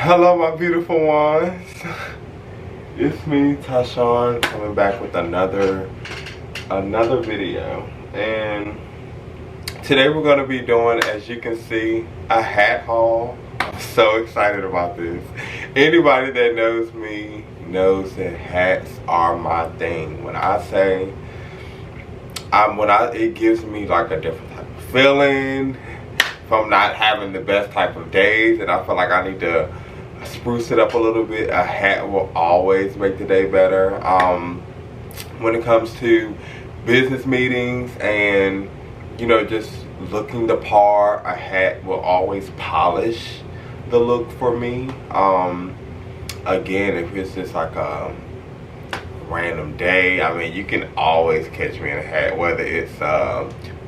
Hello, my beautiful ones. It's me, Tyshaun, coming back with another video. And today we're going to be doing, as you can see, a hat haul. I'm so excited about this. Anybody that knows me knows that hats are my thing. When I say, it gives me like a different type of feeling. If I'm not having the best type of days and I feel like I need to spruce it up a little bit, a hat will always make the day better. When it comes to business meetings and, you know, just looking the part, a hat will always polish the look for me. Again, if it's just like a random day, I mean, you can always catch me in a hat, whether it's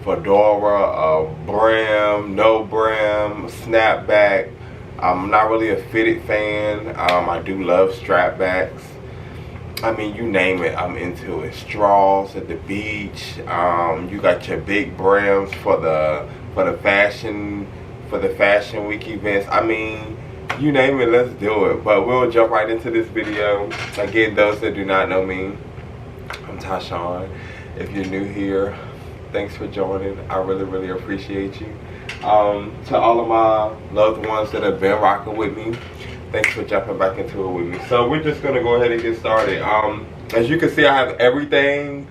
fedora, a brim, no brim, snapback. I'm not really a fitted fan. I do love strapbacks. I mean, you name it, I'm into it. Straws at the beach. You got your big brims for the fashion week events. I mean, you name it, let's do it. But we'll jump right into this video. Again, those that do not know me, I'm Tyshaun. If you're new here, thanks for joining. I really appreciate you. To all of my loved ones that have been rocking with me, thanks for jumping back into it with me. So we're just gonna go ahead and get started. As you can see, I have everything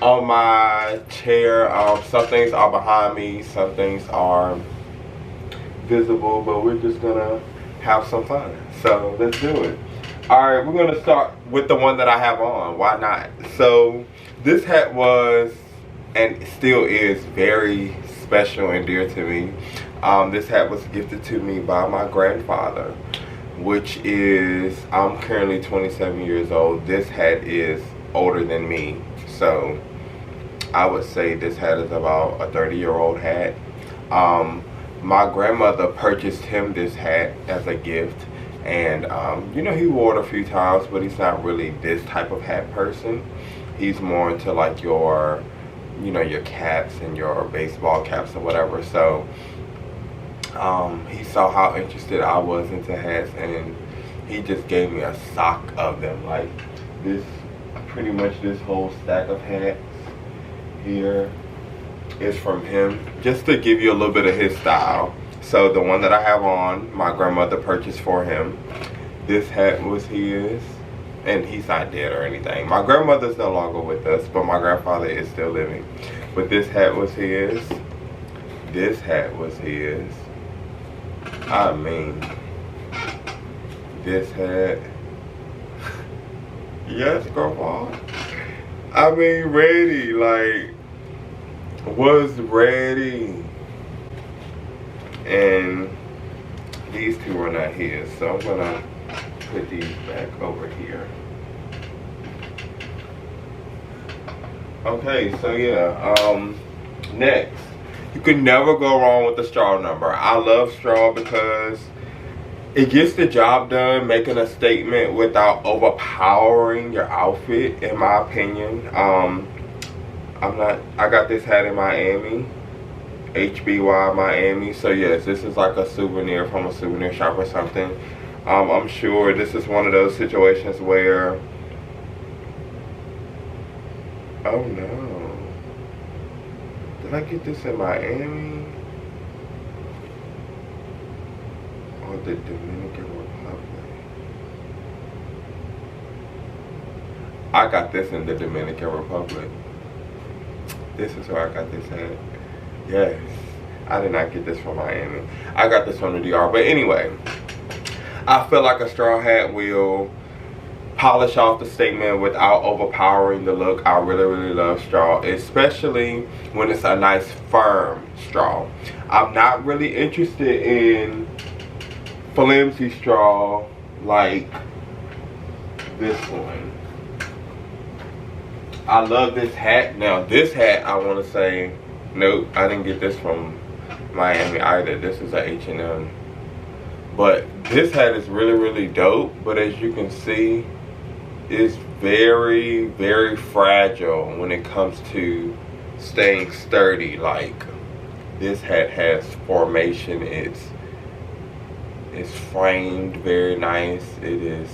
on my chair. Some things are behind me, some things are visible, but we're just gonna have some fun. So let's do it. Alright, we're gonna start with the one that I have on. Why not? So this hat was, and still is, very special and dear to me. This hat was gifted to me by my grandfather, which is, I'm currently 27 years old. This hat is older than me, so I would say this hat is about a 30-year-old hat. My grandmother purchased him this hat as a gift, and you know, he wore it a few times, but he's not really this type of hat person. He's more into like your, you know, your caps and your baseball caps or whatever. So he saw how interested I was into hats, and he just gave me a stock of them. Like this, pretty much this whole stack of hats here is from him, just to give you a little bit of his style. So the one that I have on, my grandmother purchased for him. This hat was his, and he's not dead or anything. My grandmother's no longer with us, but my grandfather is still living. But this hat was his. This hat was his. I mean, this hat. Yes, grandpa. I mean, ready, like, was ready. And these two are not his, so I'm gonna put these back over here. Okay, so yeah, next, you can never go wrong with the straw number. I love straw because it gets the job done, making a statement without overpowering your outfit, in my opinion. I got this hat in Miami, HBY Miami, so yes, this is like a souvenir from a souvenir shop or something. I'm sure this is one of those situations where, oh no, did I get this in Miami or the Dominican Republic? I got this in the Dominican Republic. This is where I got this at. Yes, I did not get this from Miami. I got this from the DR. But anyway, I feel like a straw hat will polish off the statement without overpowering the look. I really love straw, especially when it's a nice firm straw. I'm not really interested in flimsy straw like this one. I love this hat. Now this hat, I want to say, nope, I didn't get this from Miami either. This is a H&M. But this hat is really dope, but as you can see, it's very fragile when it comes to staying sturdy. Like, this hat has formation. It's framed very nice. It is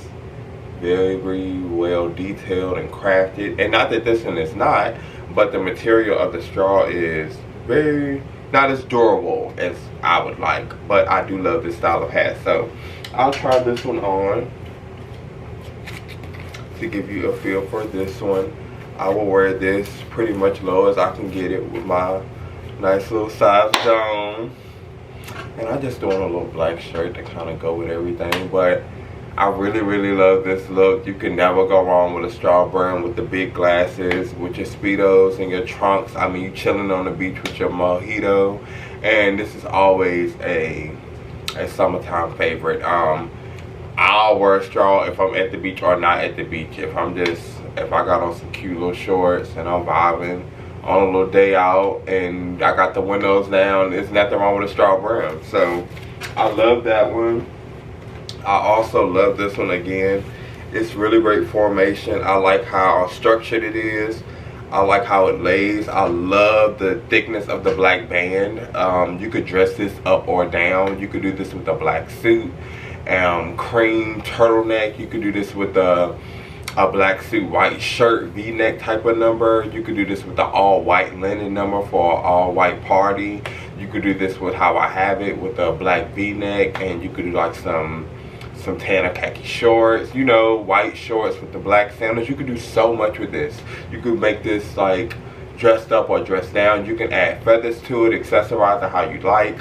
very well detailed and crafted. And not that this one is not, but the material of the straw is very not as durable as I would like. But I do love this style of hat. So I'll try this one on to give you a feel for this one. I will wear this pretty much low as I can get it with my nice little size zone. And I just doing a little black shirt to kind of go with everything. But I really love this look. You can never go wrong with a straw brim with the big glasses, with your Speedos and your trunks. I mean, you chilling on the beach with your mojito. And this is always a summertime favorite. I'll wear a straw if I'm at the beach or not at the beach. If I got on some cute little shorts and I'm vibing on a little day out and I got the windows down, there's nothing wrong with a straw brim. So I love that one. I also love this one again. It's really great formation. I like how structured it is. I like how it lays. I love the thickness of the black band. You could dress this up or down. You could do this with a black suit, cream turtleneck. You could do this with a black suit, white shirt, v-neck type of number. You could do this with the all-white linen number for an all-white party. You could do this with how I have it with a black v-neck, and you could do like some tan or khaki shorts, you know, white shorts with the black sandals. You could do so much with this. You could make this like dressed up or dressed down. You can add feathers to it, accessorize it how you like.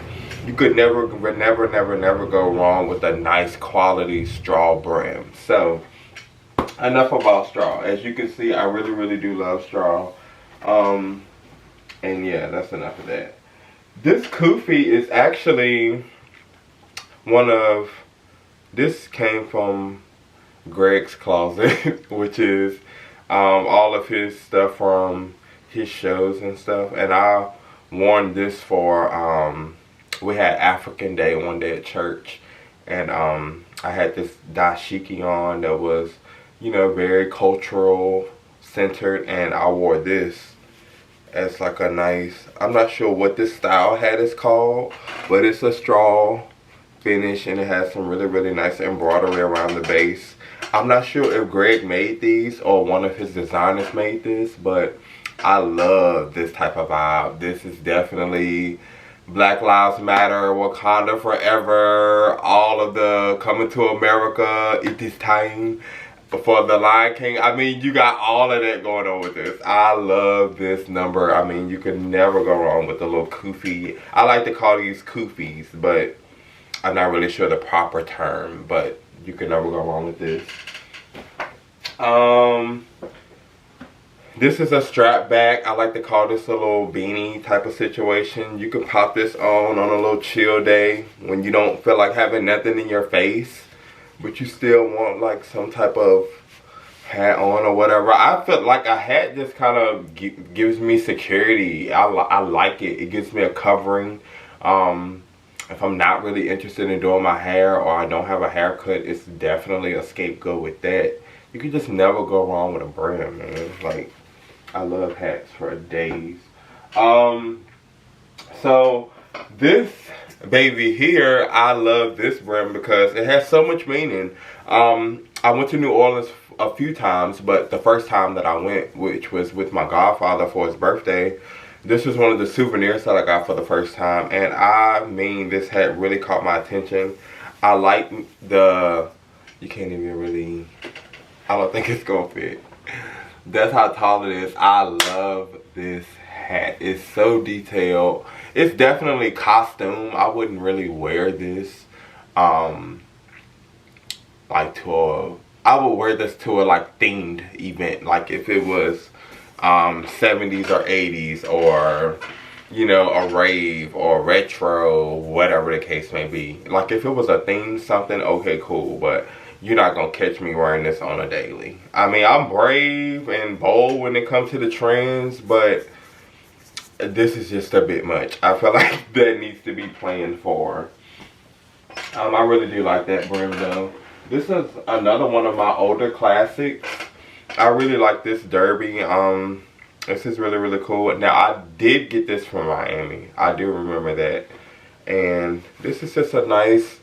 You could never go wrong with a nice quality straw brim. So enough about straw. As you can see, I really do love straw. And yeah, that's enough of that. This kufi is actually this came from Greg's closet, which is all of his stuff from his shows and stuff. And I worn this for, we had African Day one day at church. And I had this dashiki on that was, you know, very cultural centered. And I wore this as like a nice, I'm not sure what this style hat is called, but it's a straw finish and it has some really nice embroidery around the base. I'm not sure if Greg made these or one of his designers made this, but I love this type of vibe. This is definitely Black Lives Matter, Wakanda Forever, all of the Coming to America, It Is Time for the Lion King. I mean, you got all of that going on with this. I love this number. I mean, you can never go wrong with the little kufi. I like to call these kufis, but I'm not really sure the proper term, but you can never go wrong with this. This is a strap back. I like to call this a little beanie type of situation. You can pop this on a little chill day when you don't feel like having nothing in your face, but you still want like some type of hat on or whatever. I feel like a hat just kind of gives me security. I like it. It gives me a covering. If I'm not really interested in doing my hair or I don't have a haircut, it's definitely a scapegoat with that. You can just never go wrong with a brim, man. Like, I love hats for days. So this baby here, I love this brim because it has so much meaning. I went to New Orleans a few times, but the first time that I went, which was with my godfather for his birthday, this was one of the souvenirs that I got for the first time, and I mean, this hat really caught my attention. I like you can't even really, I don't think it's gonna fit. That's how tall it is. I love this hat. It's so detailed. It's definitely costume. I wouldn't really wear this, like I would wear this to a like themed event, like if it was 70s or 80s or, you know, a rave or retro, whatever the case may be. Like if it was a theme something, okay, cool, but you're not gonna catch me wearing this on a daily. I mean, I'm brave and bold when it comes to the trends, but this is just a bit much. I feel like that needs to be planned for. I really do like that brim though. This is another one of my older classics. I really like this derby. This is really cool. Now, I did get this from Miami. I do remember that. And this is just a nice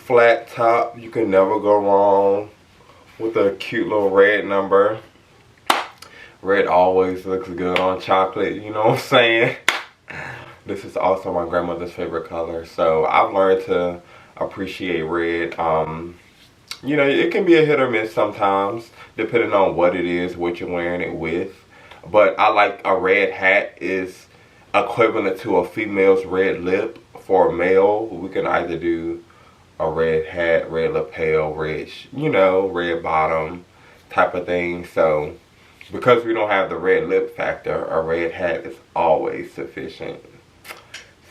flat top. You can never go wrong with a cute little red number. Red always looks good on chocolate, you know what I'm saying? This is also my grandmother's favorite color, so I've learned to appreciate red. You know, it can be a hit or miss sometimes, depending on what it is, what you're wearing it with. But I like a red hat is equivalent to a female's red lip. For a male, we can either do a red hat, red lapel, red, you know, red bottom type of thing. So because we don't have the red lip factor, a red hat is always sufficient.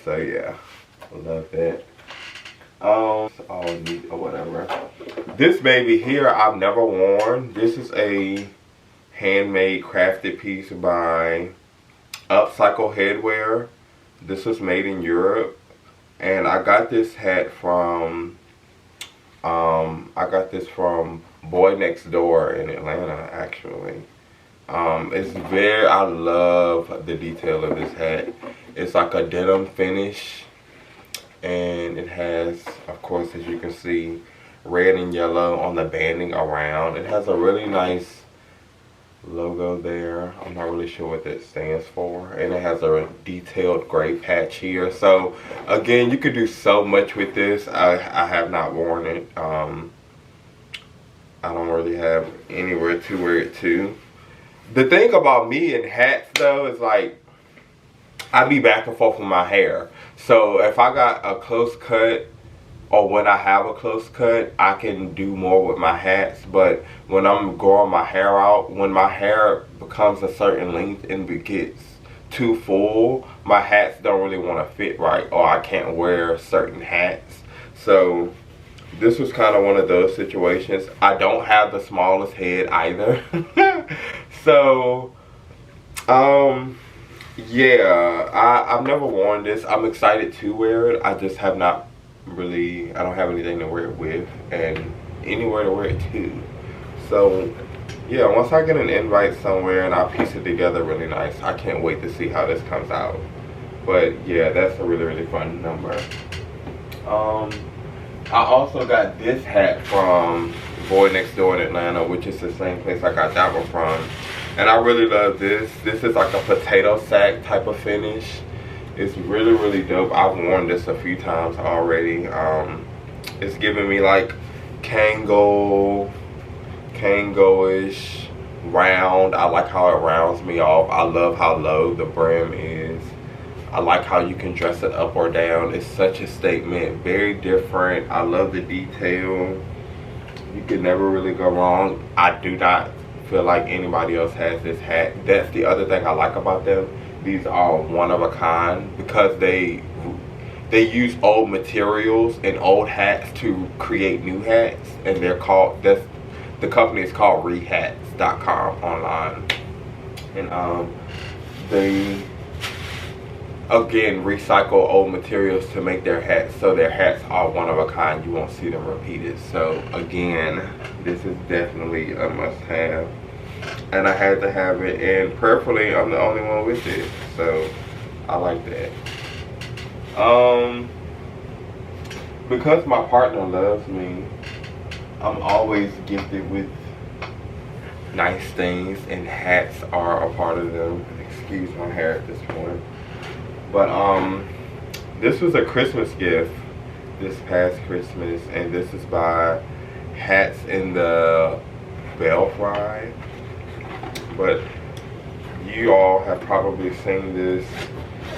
So yeah, I love that. It's all neat or whatever. This baby here I've never worn. This is a handmade crafted piece by Upcycle Headwear. This was made in Europe, and I got this hat from Boy Next Door in Atlanta, actually. I love the detail of this hat. It's like a denim finish, and it has, of course, as you can see, red and yellow on the banding around. It has a really nice logo there. I'm not really sure what that stands for, and it has a detailed gray patch here. So again, you could do so much with this. I have not worn it. I don't really have anywhere to wear it to. The thing about me and hats though is like I be back and forth with my hair. So if I got a close cut, or when I have a close cut, I can do more with my hats. But when I'm growing my hair out, when my hair becomes a certain length and it gets too full, my hats don't really want to fit right, or I can't wear certain hats. So this was kind of one of those situations. I don't have the smallest head either. So yeah, I've never worn this. I'm excited to wear it. I just have not really, I don't have anything to wear it with and anywhere to wear it to. So yeah, once I get an invite somewhere and I piece it together really nice, I can't wait to see how this comes out. But yeah, that's a really, really fun number. I also got this hat from Boy Next Door in Atlanta, which is the same place I got that one from. And I really love this. This is like a potato sack type of finish. It's really, really dope. I've worn this a few times already. It's giving me like Kango-ish round. I like how it rounds me off. I love how low the brim is. I like how you can dress it up or down. It's such a statement. Very different. I love the detail. You can never really go wrong. I do not feel like anybody else has this hat. That's the other thing I like about them. These are one of a kind because they use old materials and old hats to create new hats, and they're called, the company is called rehats.com online. And they again recycle old materials to make their hats, so their hats are one of a kind. You won't see them repeated. So again, this is definitely a must-have, and I had to have it, and prayerfully I'm the only one with it, so I like that. Because my partner loves me, I'm always gifted with nice things, and hats are a part of them. Excuse my hair at this point. But this was a Christmas gift this past Christmas, and this is by Hats in the Belfry. But you all have probably seen this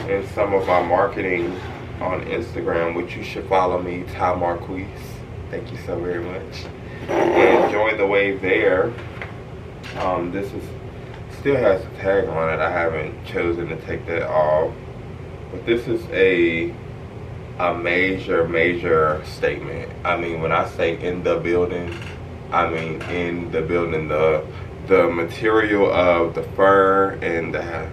in some of my marketing on Instagram, which you should follow me, Tyshaunmarquis. Thank you so very much. And enjoy the wave there. This is still has a tag on it. I haven't chosen to take that off. But this is a major statement. I mean, when I say in the building, I mean in the building. The material of the fur and the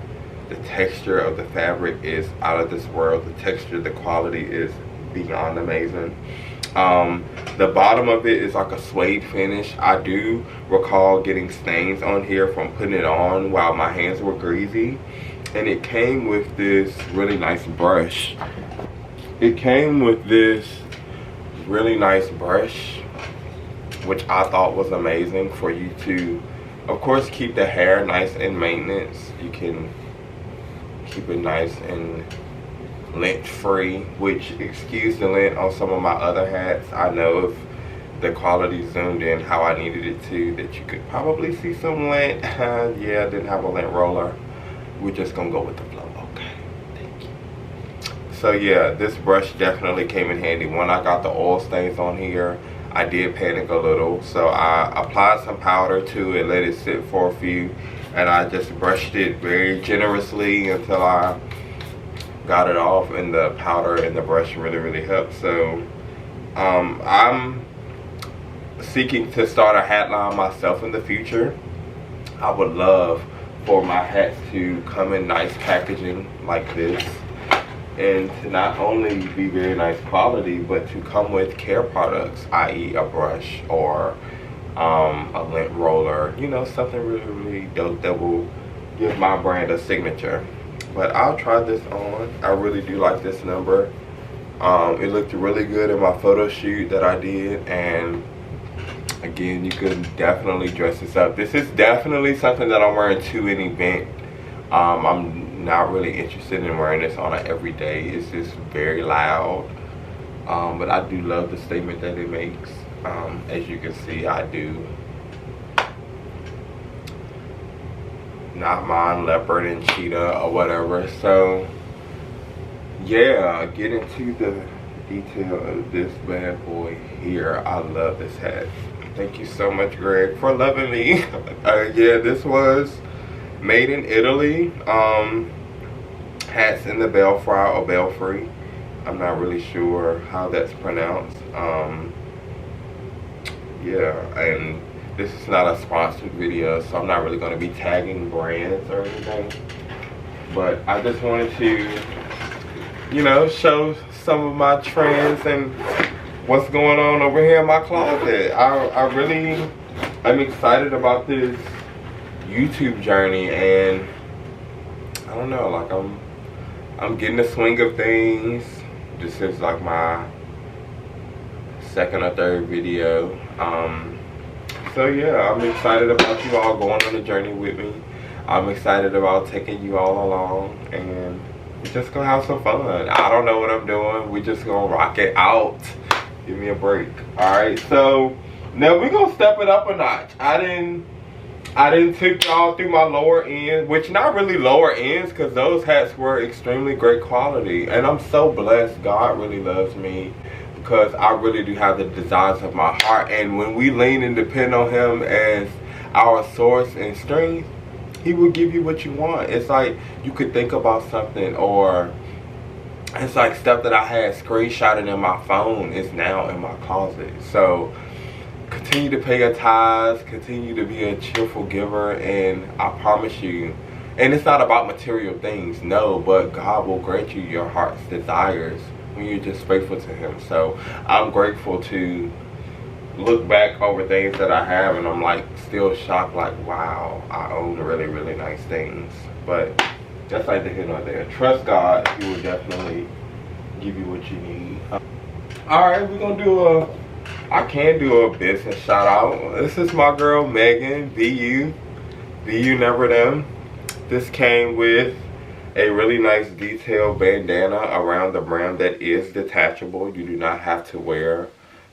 texture of the fabric is out of this world. The texture, the quality is beyond amazing. The bottom of it is like a suede finish. I do recall getting stains on here from putting it on while my hands were greasy. And it came with this really nice brush. It came with this really nice brush, which I thought was amazing for you to, of course, keep the hair nice and maintenance. You can keep it nice and lint free, which, excuse the lint on some of my other hats. I know if the quality zoomed in how I needed it to, that you could probably see some lint. Yeah, I didn't have a lint roller. We're just gonna go with the flow. Okay, thank you. So yeah, this brush definitely came in handy. When I got the oil stains on here, I did panic a little, so I applied some powder to it, let it sit for a few, and I just brushed it very generously until I got it off, and the powder and the brush really helped. So I'm seeking to start a hat line myself in the future. I would love for my hats to come in nice packaging like this, and to not only be very nice quality, but to come with care products, i.e. a brush or a lint roller, you know, something really dope that will give my brand a signature. But I'll try this on. I really do like this number. It looked really good in my photo shoot that I did, and again, you could definitely dress this up. This is definitely something that I'm wearing to an event. I'm not really interested in wearing this on an everyday. It's just very loud. But I do love the statement that it makes. As you can see, I do not mind leopard and cheetah or whatever. So yeah, get into the detail of this bad boy here. I love this hat. Thank you so much, Greg, for loving me. Yeah, this was made in Italy. Hats in the Belfry or Belfry. I'm not really sure how that's pronounced. Yeah, and this is not a sponsored video, so I'm not really going to be tagging brands or anything. But I just wanted to, you know, show some of my trends and what's going on over here in my closet. I'm excited about this YouTube journey, and I don't know, like I'm getting the swing of things. This is like my second or third video. So yeah, I'm excited about you all going on the journey with me. I'm excited about taking you all along, and we're just gonna have some fun. I don't know what I'm doing. We're just gonna rock it out. Give me a break. Alright, so now we're gonna step it up a notch. I didn't take y'all through my lower ends, which not really lower ends, because those hats were extremely great quality. And I'm so blessed. God really loves me, because I really do have the desires of my heart. And when we lean and depend on Him as our source and strength, He will give you what you want. It's like you could think about something, or it's like stuff that I had screenshotted in my phone is now in my closet. So continue to pay your tithes, continue to be a cheerful giver, and I promise you, and it's not about material things, no, but God will grant you your heart's desires when you're just faithful to Him. So I'm grateful to look back over things that I have, and I'm like still shocked, like wow, I own really nice things. But that's like the here nor there. Trust God, He will definitely give you what you need. Alright, we're gonna I can do a business shout out. This is my girl Megan, VU Never Them. This came with a really nice detailed bandana around the brim that is detachable. You do not have to wear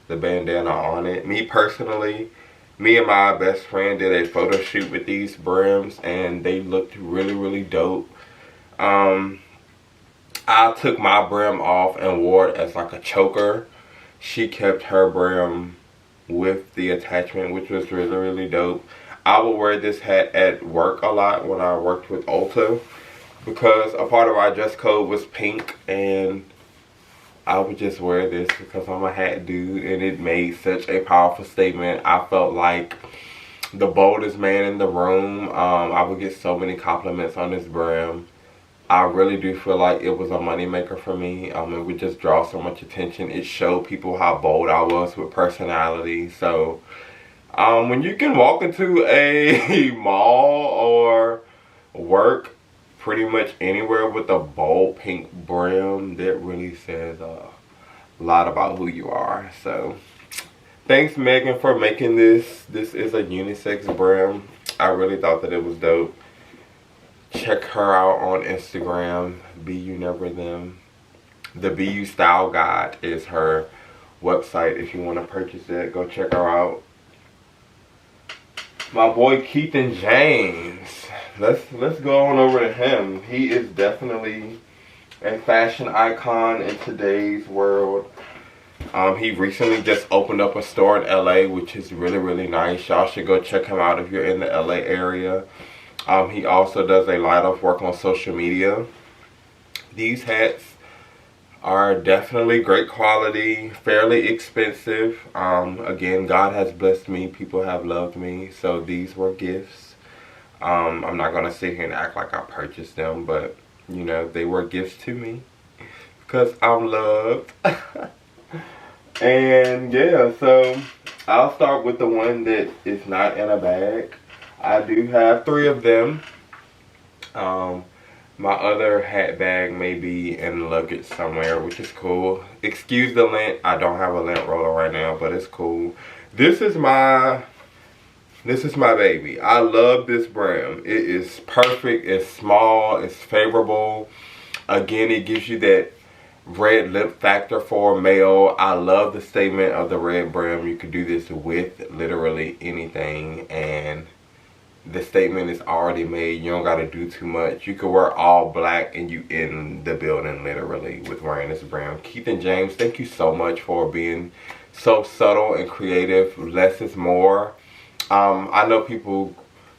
the bandana on it. Me personally, me and my best friend did a photo shoot with these brims, and they looked really dope. I took my brim off and wore it as like a choker. She kept her brim with the attachment, which was really dope. I will wear this hat at work a lot when I worked with Ulta, because a part of our dress code was pink, and I would just wear this because I'm a hat dude, and it made such a powerful statement. I felt like the boldest man in the room. I would get so many compliments on this brim. I really do feel like it was a moneymaker for me. It would just draw so much attention. It showed people how bold I was with personality. So when you can walk into a mall or work pretty much anywhere with a bold pink brim, that really says a lot about who you are. So thanks, Megan, for making this. This is a unisex brim. I really thought that it was dope. Check her out on Instagram, Be You Never Them. The Be You Style Guide is her website. If you want to purchase it, go check her out. My boy Keith and James. Let's go on over to him. He is definitely a fashion icon in today's world. He recently just opened up a store in LA, which is really, really nice. Y'all should go check him out if you're in the LA area. He also does a lot of work on social media. These hats are definitely great quality, fairly expensive. Again, God has blessed me. People have loved me. So these were gifts. I'm not going to sit here and act like I purchased them, but, you know, they were gifts to me because I'm loved. And, yeah, so I'll start with the one that is not in a bag. I do have 3 of them. My other hat bag may be in luggage somewhere, which is cool. Excuse the lint. I don't have a lint roller right now, but it's cool. This is my baby. I love this brim. It is perfect. It's small. It's favorable. Again, it gives you that red lip factor for a male. I love the statement of the red brim. You can do this with literally anything, and the statement is already made. You don't got to do too much. You can wear all black and you in the building literally with wearing this brim. Keith and James, thank you so much for being so subtle and creative. Less is more. I know people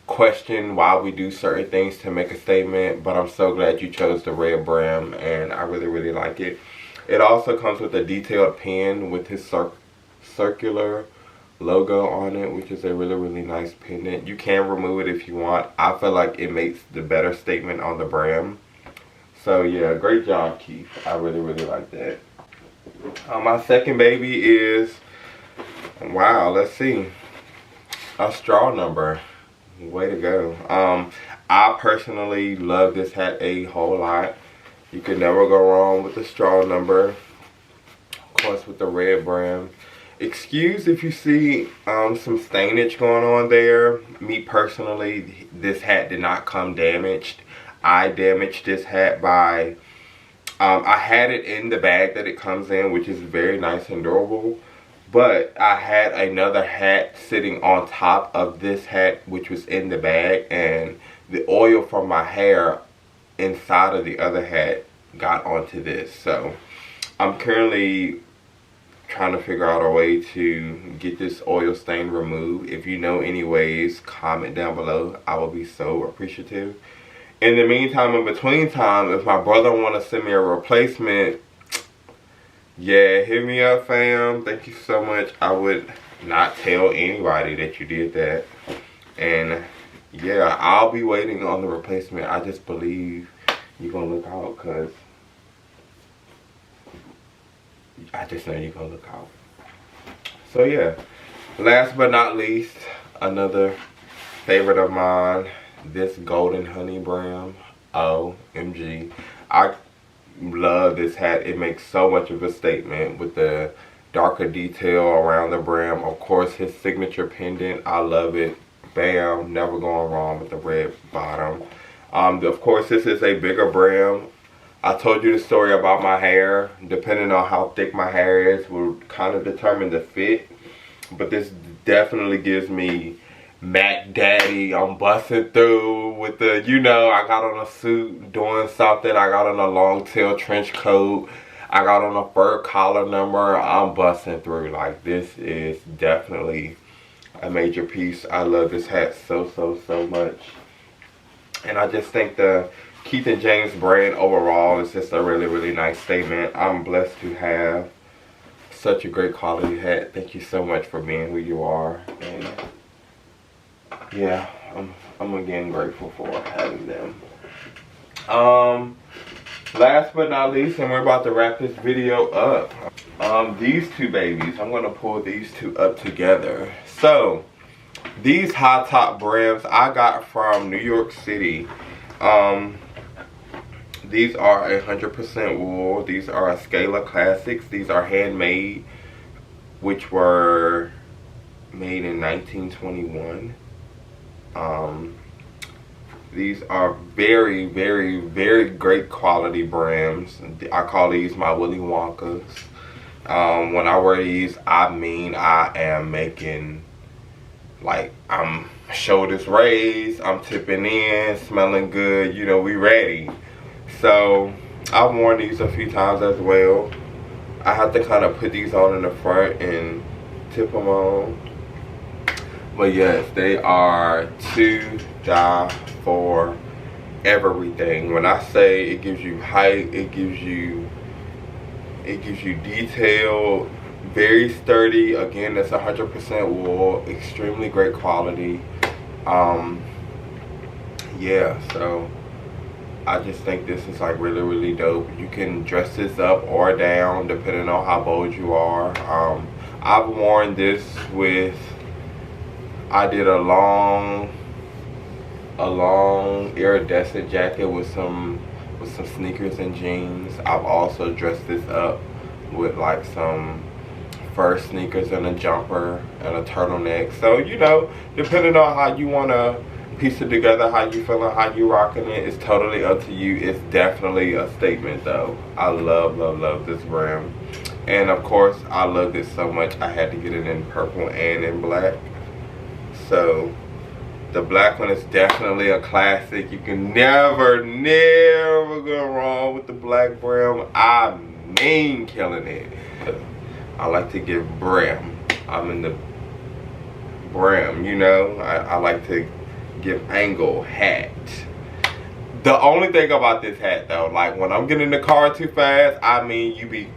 question why we do certain things to make a statement, but I'm so glad you chose the red brim, and I really, really like it. It also comes with a detailed pin with his circular logo on it, which is a really, really nice pendant. You can remove it if you want. I feel like it makes the better statement on the brim. So yeah, great job, Keith. I really, really like that. My second baby is, wow, let's see, a straw number. Way to go. I personally love this hat a whole lot. You can never go wrong with the straw number. Of course, with the red brim. Excuse if you see some stainage going on there. Me personally, this hat did not come damaged. I damaged this hat by, I had it in the bag that it comes in, which is very nice and durable. But I had another hat sitting on top of this hat, which was in the bag, and the oil from my hair inside of the other hat got onto this. So I'm currently trying to figure out a way to get this oil stain removed. If you know any ways, comment down below. I will be so appreciative. In the meantime, in between time, if my brother want to send me a replacement, yeah, hit me up, fam. Thank you so much. I would not tell anybody that you did that. And yeah, I'll be waiting on the replacement. I just believe you're gonna look out, because I just know you're gonna look out. So yeah, last but not least, another favorite of mine, this golden honey brim. OMG. I love this hat. It makes so much of a statement with the darker detail around the brim. Of course, his signature pendant. I love it. Bam, never going wrong with the red bottom. Of course, this is a bigger brim. I told you the story about my hair. Depending on how thick my hair is will kind of determine the fit. But this definitely gives me Mac Daddy. I'm busting through with the, you know, I got on a suit doing something. I got on a long tail trench coat. I got on a fur collar number. I'm busting through. Like, this is definitely a major piece. I love this hat so, so, so much. And I just think the Keith and James brand overall is just a really, really nice statement. I'm blessed to have such a great quality hat. Thank you so much for being who you are. And yeah, I'm again grateful for having them. Last but not least, and we're about to wrap this video up. These two babies, I'm gonna pull these two up together. So these high top brims I got from New York City. These are 100% wool. These are a Scala Classics. These are handmade, which were made in 1921. These are very, very, very great quality brands. I call these my Willy Wonkas. When I wear these, I mean I am making, like, I'm shoulders raised, I'm tipping in, smelling good, you know, we ready. So I've worn these a few times as well. I have to kind of put these on in the front and tip them on. But yes, they are to die for everything. When I say it gives you height, it gives you detail, very sturdy. Again, it's 100% wool, extremely great quality. Yeah, so I just think this is like really, really dope. You can dress this up or down depending on how bold you are. I've worn this with, I did a long iridescent jacket with some sneakers and jeans. I've also dressed this up with like some fur sneakers and a jumper and a turtleneck. So, you know, depending on how you want to piece it together, how you feeling, how you rocking it, it's totally up to you. It's definitely a statement though. I love, love, love this brand. And of course, I love this so much, I had to get it in purple and in black. So the black one is definitely a classic. You can never go wrong with the black brim. I mean, killing it. I like to give brim. I'm in the brim, you know. I like to give angle hat. The only thing about this hat though, like when I'm getting in the car too fast, I mean, you be